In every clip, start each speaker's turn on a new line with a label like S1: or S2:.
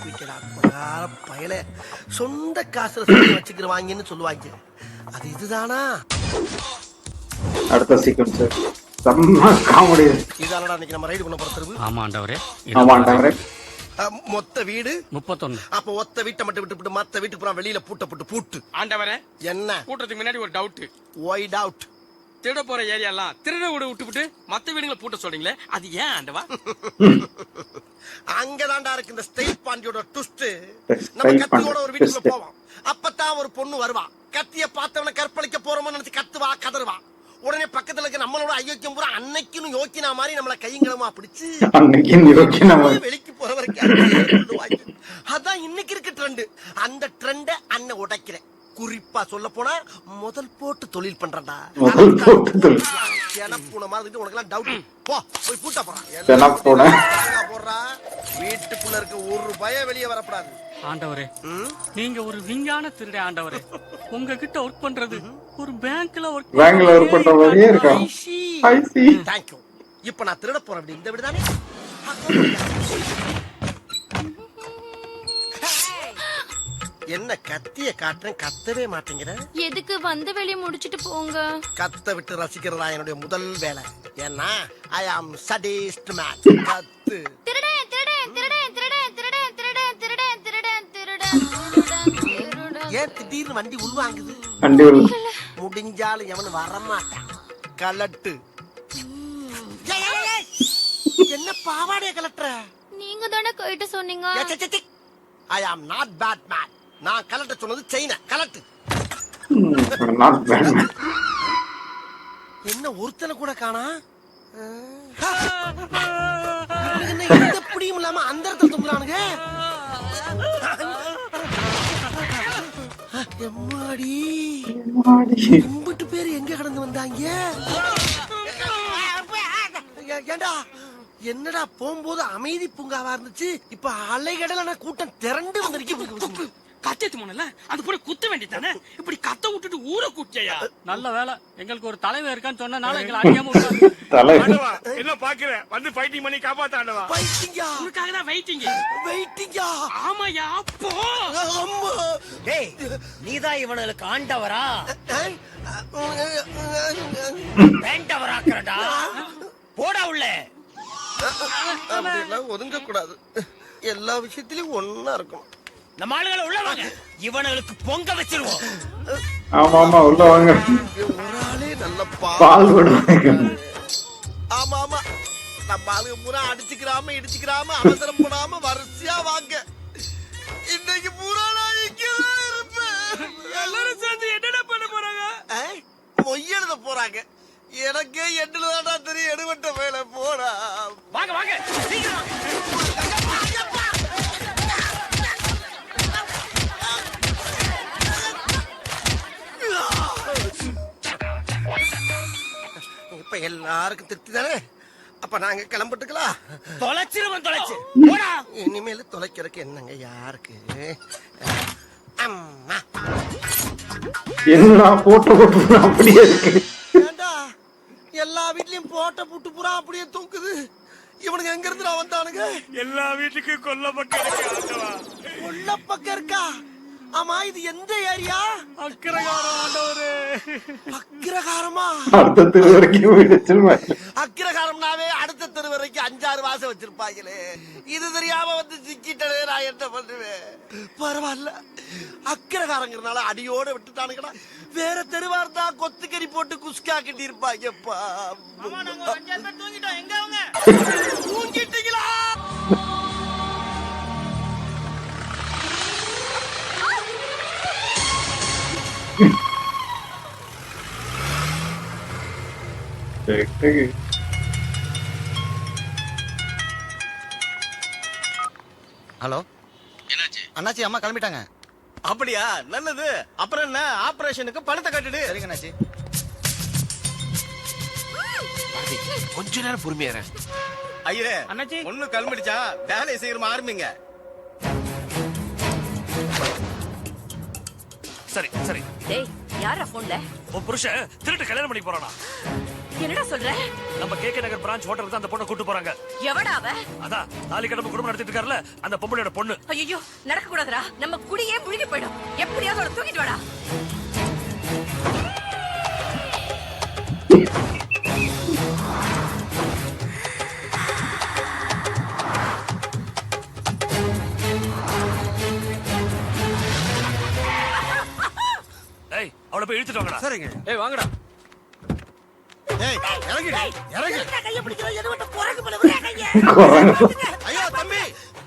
S1: மாட்டிக்கிட்டடா பகார பயல. சொந்த காசுல சொல்லி வச்சுக்கிறவாங்கன்னு சொல்லுவாங்க. அது இதுதானா?
S2: அடுத்த சீக்வன்ஸ் செம்ம காமெடி.
S1: இதானடா இன்னைக்கு நம்ம ரைடு பண்ண போற தெருவு.
S3: ஆமா ஆண்டவரே.
S2: ஆமா ஆண்டவரே.
S1: மொத்த வீடு
S3: 31.
S1: அப்ப ஒத்த வீட்டை மட்டும் விட்டு மத்த வீட்டுக்கு போறா வெளியில பூட்டு.
S4: ஆண்டவரே,
S1: என்ன
S4: கூட்டத்துக்கு முன்னாடி ஒரு டவுட்.
S1: White out.
S4: திருட போற ஏரியா எல்லாம் திருட விட்டு மத்த வீடுங்களை பூட்ட சொல்றீங்களே, அது ஏன் ஆண்டவா?
S1: அங்கதான்டா இருக்கு இந்த ஸ்டைல் பாண்டியோட ட்விஸ்ட். நம்ம கத்தியோட ஒரு வீட்டுக்குள்ள போவோம். அப்பதான் ஒரு பொண்ணு வருவா. கத்திய பார்த்தவன கற்பழிக்க போறோம்னு நினைச்சு கத்துவா, கதறுவா. உடனே பக்கத்துல இருக்க நம்மளோட ஐயோக்கியம் பூரா அன்னைக்குன்னு யோக்கினா மாதிரி நம்மள கையங்களமா பிடிச்சு வெளிக்கு போற வரைக்கும். அதான் இன்னைக்கு இருக்கு ட்ரெண்ட். அந்த ட்ரெண்ட அண்ணன் உடைக்கிறேன். குறிப்பா சொல்ல போனா முதல் போட்டு தொழில் பண்றா. எனப்புன மாதிரி உனக்கு எல்லாம் டவுட். போ போய் பூட்டா போடுறா. வீட்டுக்குள்ள இருக்க ஒரு பயம் வெளியே வரப்படாது.
S3: ஆண்டவரே, நீங்க ஒரு விஞ்ஞான திருட ஆண்டவரே. உங்ககிட்ட ஒர்க் பண்றது ஒரு பேங்க்ல ஒர்க்
S2: பண்ற மாதிரியே இருக்கா. ஐ சி.
S1: Thank you. இப்போ நான் திருட போறேன். இந்த வீடு தானே. என்ன கத்திய காட்டுறேன், கத்தவே மாட்டேங்கிற.
S5: எதுக்கு வந்த வேலையை முடிச்சிட்டு போங்க.
S1: கத்த விட்டு ரசிக்கிறதா என்னுடைய முதல் வேலை. ஏன்னா ஐ ஆம் சடிஸ்ட் மேன். கத்து.
S5: திருடன் திருடன் திருடன் திருடன் திருடன் திருடன் திருடன் திருடன் திருடன் திருடன்.
S1: ஏன் திடீர்னு வண்டி உள்வாங்குது? முடிஞ்சாலும் எவனு வரமாட்டான். கலட்டு. என்ன பாவாடைய கலட்டுற?
S5: நீங்க தானே கைட்ட சொன்னீங்க.
S1: ஐ ஆம் நாட் பேட் மேன். நான் கலட்ட சொன்னது செயின கலட்டு. என்ன ஒருத்தனை கூட காணா? என்ன எந்த புடியும் இல்லாம அந்த இடத்துல தொங்குறானுங்க. எம்மாடி இம்புட்டு பேரு எங்க கடந்து வந்தாங்க? ஏண்டா என்னடா போகும்போது அமைதி பூங்காவா இருந்துச்சு, இப்ப அலைகடலான கூட்டம் திரண்டு வந்திருக்கு.
S4: கத்தத்து போனல அது போய் குத்த வேண்டியதானே. இப்படி கத்த விட்டுட்டு ஊரை கூட்டியா?
S3: நல்ல வேலை எங்களுக்கு ஒரு தலைவர் இருக்கான்னு சொன்னனால எங்களை அடிக்காம விட்டாங்க.
S4: என்ன பாக்குற வந்து ஃபைட்டிங் பண்ணி காப்பாத்த ஆண்டவா.
S1: ஃபைட்டிங்கா?
S4: உனக்காக தான் வெயிட்டிங்.
S1: வெயிட்டிங்கா?
S4: ஆமாயா. அப்போ
S1: அம்மா
S6: டேய், நீதான் இவனுக்கு ஆண்டவரா? வேண்டவராக்குறடா. போடா உள்ள.
S1: ஒதுங்க கூடாது. எல்லா விஷயத்திலயும் ஒன்னா இருக்கும்.
S6: நம்ம ஆளுகளை உள்ள வாங்க. இவனுக்கு பொங்க வச்சிருவோம்.
S2: ஆமா ஆமா உள்ள வாங்க.
S1: ஒரு ஆளே நல்ல
S2: பால் விடுவாங்க.
S1: ஆமா ஆமா நம்ம ஆளுங்க பூரா அடிச்சுக்கிறாம இடிச்சுக்கிறாம அவசரம் போடாம வரிசையா வாங்க. இன்னைக்கு பூரா நான் இங்கதான் இருப்பேன்.
S4: எல்லாரும் சேர்ந்து என்னடா பண்ண போறாங்க?
S1: மொய்யெழுத போறாங்க. எனக்கே எண்ணுலதான்டா தெரியும். எடுவட்ட வேலை போடா.
S6: வாங்க வாங்க சீக்கிரம் வாங்க.
S1: இப்ப எல்லாருக்கும் திருப்தி தானே? அப்ப நாங்க கிளம்பிட்டுக்கலாம்.
S6: தொலைச்சிருவன் தொலைச்சு போடா.
S1: இனிமேல தொலைக்கிறதுக்கு என்னங்க யாருக்கு? அம்மா
S2: என்னடா போட்டு அப்படியே இருக்கு.
S1: ஏண்டா எல்லா வீட்லயும் போட்ட புட்டு புறா அப்படியே தூக்குது. இவனுக்கு எங்க இருந்து வந்தானுங்க?
S4: எல்லா வீட்டுக்கும் கொல்ல பக்கம் இருக்கு ஆண்டவா.
S1: கொல்ல பக்கம் இருக்கா? ஆமா இது எந்த ஏரியா?
S3: அக்கிரகாரம் ஆண்டவரே.
S1: அக்கிரகாரமா?
S2: அடுத்த தெரு வரைக்கும் வச்சிருப்பாங்க.
S1: அக்கிரகாரம்னாவே அடுத்த தெரு வரைக்கும் 5-6 வாசம் வச்சிருப்பாங்களே. இது தெரியாம வந்து சிக்கிட்டே நான் என்ன பண்ணுவேன்? பரவாயில்ல, அக்கிரகாரங்கிறனால அடியோட விட்டுட்டானுங்கடா. வேற தெருவா இருந்தா கொத்துக்கறி போட்டு குஸ்கா கட்டி இருப்பாங்கப்பா. தூங்கிட்டீங்களா?
S7: ஹலோ, அண்ணாச்சி அம்மா கிளம்பிட்டாங்க.
S1: அப்படியா? நல்லது. அப்புறம் என்ன, ஆபரேஷனுக்கு பணத்தை கட்டுடு.
S7: சரிங்க அண்ணாச்சி.
S1: கொஞ்ச நேரம் பொறுமையா.
S4: ஐயரே அண்ணாச்சி ஒண்ணு கிளம்பிடுச்சா? வேலையை சீக்கிரமா ஆரம்பிங்க.
S8: சரி சரி.
S9: டேய், யாரா போன்ல?
S8: உன் புருஷன் திருட்டு கல்யாணம் பண்ணி போறானா? என்னடா சொல்ற?
S6: நம்ம கேகே நகர் பிரான்ச் ஹோட்டலுக்கு தான் அந்த பொண்ணை கூட்டு போறாங்க.
S8: எவடா அவ?
S6: அதான் தாலி கடமை குடும்பம் நடத்திட்டு இருக்காருல அந்த பொம்பளையோட பொண்ணு.
S8: ஐயோ, நடக்க கூடாதுடா. நம்ம குடியே முழுகி போயிடும். எப்படியாவது அவளை தூக்கிட்டு வாடா.
S6: ஏய், அவளை போய் இழுத்துட்டு வாங்கடா.
S1: சரிங்க.
S4: ஏய் வாங்கடா.
S1: ஏய் இறங்கு இறங்கு.
S8: கைய பிடிக்கிற எது மட்டும் குரங்கு போல ஒரே கைய.
S1: ஐயோ தம்பி,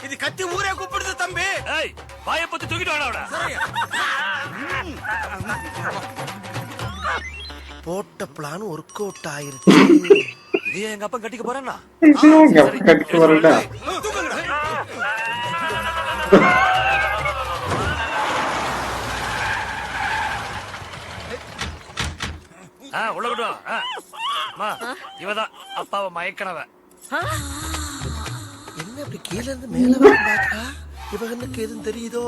S1: இது கத்தி ஊரே கூப்பிடுது தம்பி.
S6: ஏய், வாயை பத்தி தூக்கிட்டு வாடா அவளை.
S1: போட்ட பிளான் ஒர்க் அவுட் ஆயிருச்சு.
S6: இது எங்க அப்பா கட்டிக்க போறானா?
S2: கட்டு வரடா.
S6: உள்ள கொண்டு வா. அம்மா, இவதான் அப்பாவை மயக்கனவ.
S1: என்ன இப்படி கீழ இருந்து மேல வரைக்கும் பாக்கா? இவனுக்கு எதுவும் தெரியுதோ?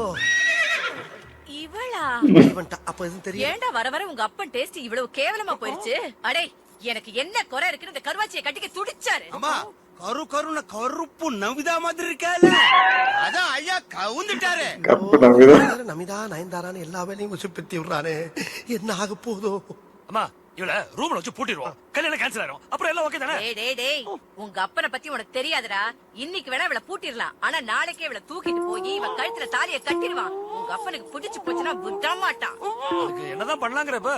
S8: இவளா?
S1: இவன்ட்ட அப்ப எதுவும் தெரியும்?
S8: ஏன்டா வர வர உங்க அப்பன் டேஸ்ட் இவ்வளவு கேவலமா போயிருச்சு? அடே, எனக்கு என்ன குறை இருக்குன்னு இந்த கருவாச்சியை கட்டிக்க துடிச்சாரு.
S1: அம்மா, கருன கருப்பு நமிதா மாதிரி இருக்கால. அதான் ஐயா கவுந்துட்டாரு.
S2: கப்பு நமிதா.
S1: நமிதா நயன்தாரான்னு எல்லா வேலையும் உசுப்பத்தி விடுறானே, என்ன ஆக போதோ?
S6: அம்மா, இவள ரூம்ல வச்சு பூட்டிடுவோம். கல்யாணம் கேன்சல் ஆயிரும். அப்புறம் எல்லாம் ஓகே தானே?
S8: டேய், உங்க அப்பனை பத்தி உனக்கு தெரியாதுடா. இன்னைக்கு வேணா இவளை பூட்டிடலாம், ஆனா நாளைக்கே இவளை தூக்கிட்டு போய் இவ கழுத்துல தாலியை கட்டிடுவான். உங்க அப்பனுக்கு பிடிச்சு போச்சுன்னா விட மாட்டான்.
S6: அதுக்கு என்னதான் பண்ணலாங்கிற இப்ப?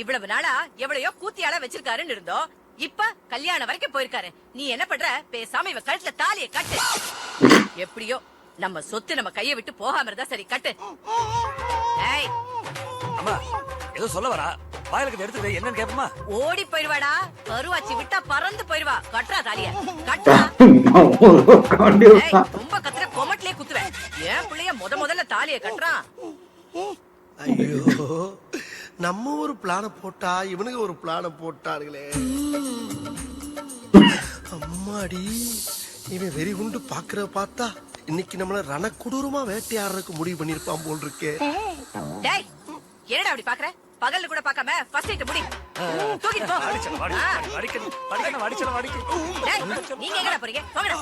S8: இவ்வளவு நாளா எவ்வளையோ கூத்தியால வச்சிருக்காருன்னு இருந்தோம். இப்ப கல்யாணம் வரைக்கும் போயிருக்காரு. நீ என்ன பண்ற? பேசாம இவ கழுத்துல தாலியை கட்டு. எப்படியோ நம்ம சொத்து நம்ம கைய விட்டு போகாம இருந்தா சரி, கட்டு. ஏய்,
S6: அம்மா, ஏதோ சொல்ல வரா. வாயிலுக்கு எடுத்து என்னன்னு கேப்பமா?
S8: ஓடி போயிருவாடா. கருவாச்சி விட்டா பறந்து போயிருவா. கட்டுறா தாலிய, கட்டுறா. ஏய், ரொம்ப கத்துற கொமட்லயே குத்துவேன். ஏன் புள்ளைய முதல்ல தாலிய கட்டுறான்.
S1: ஐயோ, நம்ம ஒரு பிளான போட்டா இவனுக்கு ஒரு பிளான போட்டார்களே. அம்மாடி, இவன் வெறி குண்டு பாக்குற பார்த்தா இன்னைக்கு நம்மள ரணக்குடூரமா வேட்டையாடுறதுக்கு முடிவு பண்ணிருப்பான் போல் இருக்கே.
S8: டேய், என்னடா அப்படி பாக்குற? பகல்ல கூட பார்க்காம ஃபர்ஸ்ட் நைட் முடி. தூக்கிட்டு போ. டேய், நீங்க எங்கடா போறீங்க? போங்கடா.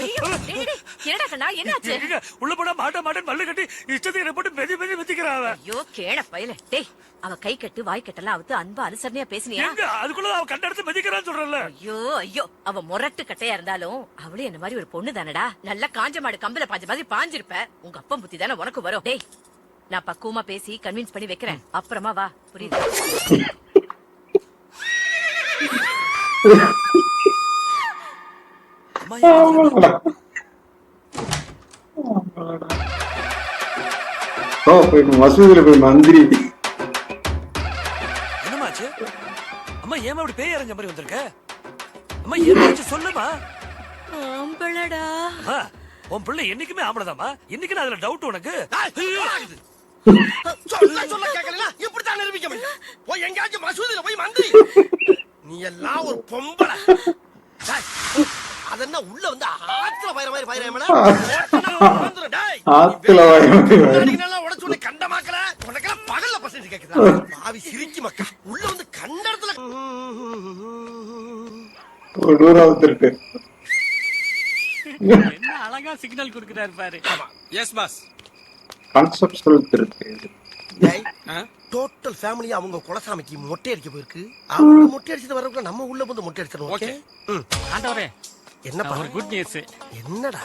S8: ஐயோ, டேய், என்னடா கண்ணா, என்னாச்சு?
S6: உள்ள போனா மாட்டேன் மல்லு கட்டி இஷ்டத்துக்கு என்ன போட்டு மெதி மெதிக்கிறான்.
S8: ஐயோ, கேட பயல. டேய், அவ கை கட்டு வாய் கட்டெல்லாம் அவுத்து அன்பா அனுசரணையா பேசினியா?
S6: அதுக்குள்ள அவ கண்ட எடுத்து மெதிக்கிறான்னு சொல்றல.
S8: ஐயோ, அவ முரட்டு கட்டையா இருந்தாலும் அவளே என்ன மாதிரி ஒரு பொண்ணு தானடா. நல்லா காஞ்ச மாடு கம்பல பாஞ்ச மாதிரி பாஞ்சிருப்ப. உங்க அப்பா புத்தி தானே உனக்கு வரும். டேய், நான் பக்குவமா பேசி கன்வின்ஸ் பண்ணி வைக்கிறேன். அப்புறமா வா, புரியுது?
S2: மசூதியில போய் மந்திரி.
S6: என்னமாச்சு? அம்மா, ஏமா இப்படி பேய் அரைஞ்ச மாதிரி வந்திருக்க? அம்மா, ஏமாச்சு சொல்லுமா?
S8: ஆம்பளடா.
S6: உன் பிள்ளை என்னைக்குமே ஆம்பளதாமா. இன்னைக்கு அதுல டவுட் உனக்கு?
S1: சொல்ல கேட்கல, இப்படித்தான் நிரூபிக்க முடியும். போய் எங்கேயாச்சும் மசூதியில போய் மந்திரி. நீ எல்லாம் ஒரு பொம்பளை. அதென்ன உள்ள வந்து ஆத்துல பயிர மாதிரி பயிர
S2: ஆத்துல
S1: உடச்சு உன்னை கண்டமாக்கல. உனக்கெல்லாம் பகல்ல பசங்க கேக்குதா? பாவி சிரிக்கி மக்கா. உள்ள வந்து கண்ட இடத்துல
S2: கொடூராவத்திருக்கு.
S3: என்ன அழகா சிக்னல் கொடுக்கிறாரு பாரு.
S4: Yes boss.
S2: கான்செப்ட் சொல்லிருக்கு.
S1: டோட்டல் ஃபேமிலி அவங்க குலசாமிக்கு மொட்டை அடிக்க போயிருக்கு. அவங்க மொட்டை அடிச்சது வரக்குள்ள நம்ம உள்ள வந்து மொட்டை அடிச்சிடணும். ஓகே.
S3: ஆண்டவரே,
S1: என்னப்பா
S3: ஒரு குட் நியூஸ்.
S1: என்னடா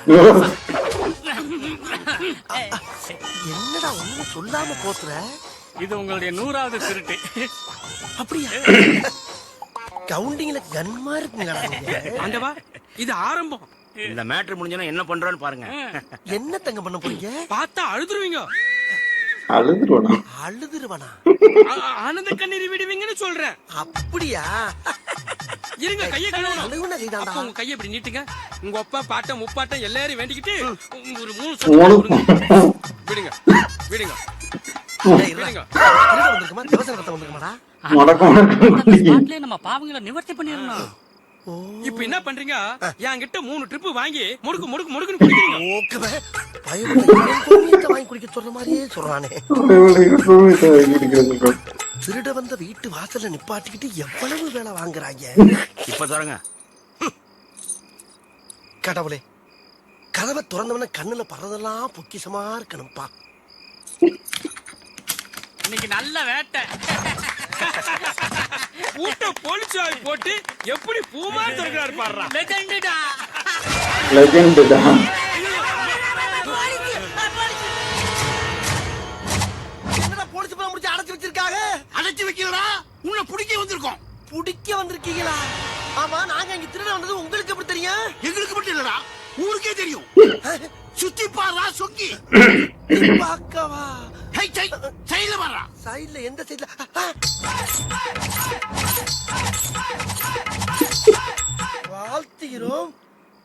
S1: என்னடா ஒண்ணு சொல்லாம போத்துற?
S3: இது உங்களுடைய 100வது திருட்டு.
S1: அப்படியா? கவுண்டிங்ல கன்மா இருக்குங்களா?
S4: ஆண்டவா, இது ஆரம்பம்.
S6: இந்த மேட்ரு முடிஞ்சனா என்ன பண்றோன்னு பாருங்க.
S1: என்ன தங்க பண்ண போறீங்க?
S4: பார்த்தா அழுதுருவீங்க.
S2: அழுதுருவனா?
S1: அழுதுருவனா?
S4: ஆனந்த கண்ணீர் விடுவீங்கன்னு சொல்றேன்.
S1: அப்படியா?
S4: இருங்க, கையை கழுவணும்.
S1: அழுகுன கைதான்டா.
S4: அப்ப உங்க கையை இப்படி நீட்டுங்க. உங்க அப்பா பாட்டம் முப்பாட்டம் எல்லாரையும் வேண்டிக்கிட்டு ஒரு 3 சொட்டு விடுங்க விடுங்க.
S3: நம்ம பாவங்களை நிவர்த்தி பண்ணிடணும்.
S4: இப்ப என்ன பண்றீங்க? என்கிட்ட 3 ட்ரிப் வாங்கி முடுக்கு முடுக்கு முடுக்குன்னு குடிக்கிறீங்க.
S1: வாங்கி குடிக்க சொல்ற மாதிரியே சொல்றானே. திருட வந்த வீட்டு வாசல்ல நிப்பாட்டிக்கிட்டு எவ்வளவு வேலை வாங்குறாங்க.
S9: இப்ப சொல்லுங்க.
S1: கடவுளே, கதவை திறந்தவன கண்ணுல படுறதெல்லாம் பொக்கிஷமா இருக்கணும்பா.
S3: இன்னைக்கு நல்ல வேட்டை.
S4: பூட்ட போலீஸ் போட்டு எப்படி பூமா திறக்கிறாரு பாடுறா.
S3: லெஜெண்டுடா.
S2: லெஜெண்ட் தான்.
S1: என்னடா போலீஸ் பணம் முடிச்சு அடைச்சு வச்சிருக்காங்க?
S9: அடைச்சு வைக்கலடா, உன்னை பிடிக்க வந்திருக்கோம்.
S1: புடிக்க வந்திருக்கீங்களா? ஆமா, நாங்க இங்க திருட வந்தது உங்களுக்கு எப்படி தெரியும்?
S9: எங்களுக்கு மட்டும் இல்லடா, ஊருக்கே தெரியும். சுத்தி பாடுறா சொக்கி.
S1: பாக்கவா?
S9: சைடுல பாடுறா.
S1: சைடுல எந்த சைடுல? வாழ்த்துகிறோம்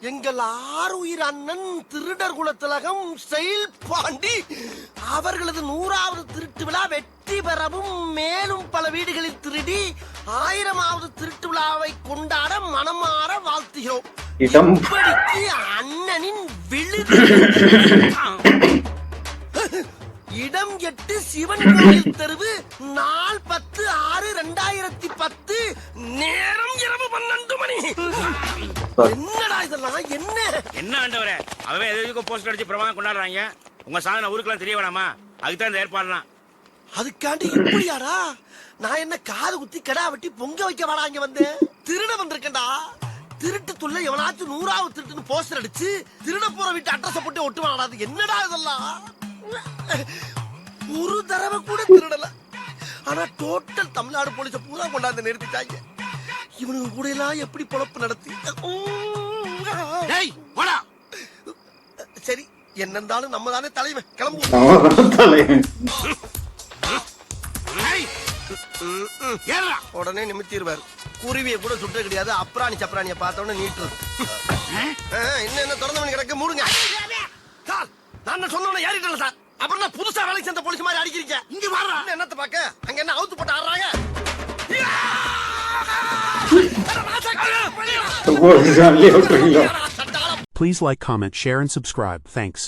S1: எங்கள் ஆருயிர் அண்ணன் திருடர் குலத்திலகம் செயல் பாண்டி அவர்களது 100வது திருட்டு விழா வெற்றி பெறவும் மேலும் பல வீடுகளில் திருடி 1000வது திருட்டு விழாவை கொண்டாட மனமாற வாழ்த்துகிறோம்.
S2: இடம்
S1: இப்படிக்கு அண்ணனின் விழுது. இடம் 8 சிவன் கோயில் தெருவு, நாள் 10/6/2010, நேரம் இரவு 12 மணி. என்னடா இதெல்லாம்?
S9: என்ன ஆண்டவரே, அவன் எதுக்கும் போஸ்டர் அடிச்சு பிரமாதம் கொண்டாடுறாங்க. உங்க சாதனை ஊருக்குலாம் தெரிய வேணாமா? அதுக்குதான் இந்த ஏற்பாடுலாம்.
S1: அதுக்காண்டி இப்படியாடா? நான் என்ன காது குத்தி கடா வெட்டி பொங்க வைக்க வாடா இங்க வந்தேன். திருட வந்திருக்கேன்டா. திருட்டு துள்ள எவனாச்சும் 100வது திருட்டுன்னு போஸ்டர் அடிச்சு திருட போற வீட்டு அட்ரஸ் போட்டு ஒட்டுவாடா. அது என்னடா இதெல்லாம்? ஒரு தடவை கூட திருடல. ஆனா டோட்டல் தமிழ்நாடு போலீஸ பூரா கொண்டாந்து நிறுத்திட்டாங்க. இவனுக்கு கூட எல்லாம் எப்படி பொழப்பு நடத்தி? சரி, என்ன இருந்தாலும் நம்ம தானே தலைவன். கிளம்புவோம். உடனே நிமித்திடுவார். குருவியை கூட சுற்ற கிடையாது. அப்ராணி சப்ராணிய பார்த்தோன்னு நீட்டுறது. என்ன திறந்தவன் கிடக்க மூடுங்க சார். நான் சொன்ன ஏறிட்டல சார். அப்புறம் நான் புதுசா வேலைக்கு சேர்ந்த போலீஸ் மாதிரி அடிக்கிறீங்க. இங்க வர்றா என்னத்த பாக்க? அங்க என்ன அவுத்து போட்டு ஆடுறாங்க?
S2: Please like, comment, share and subscribe. Thanks.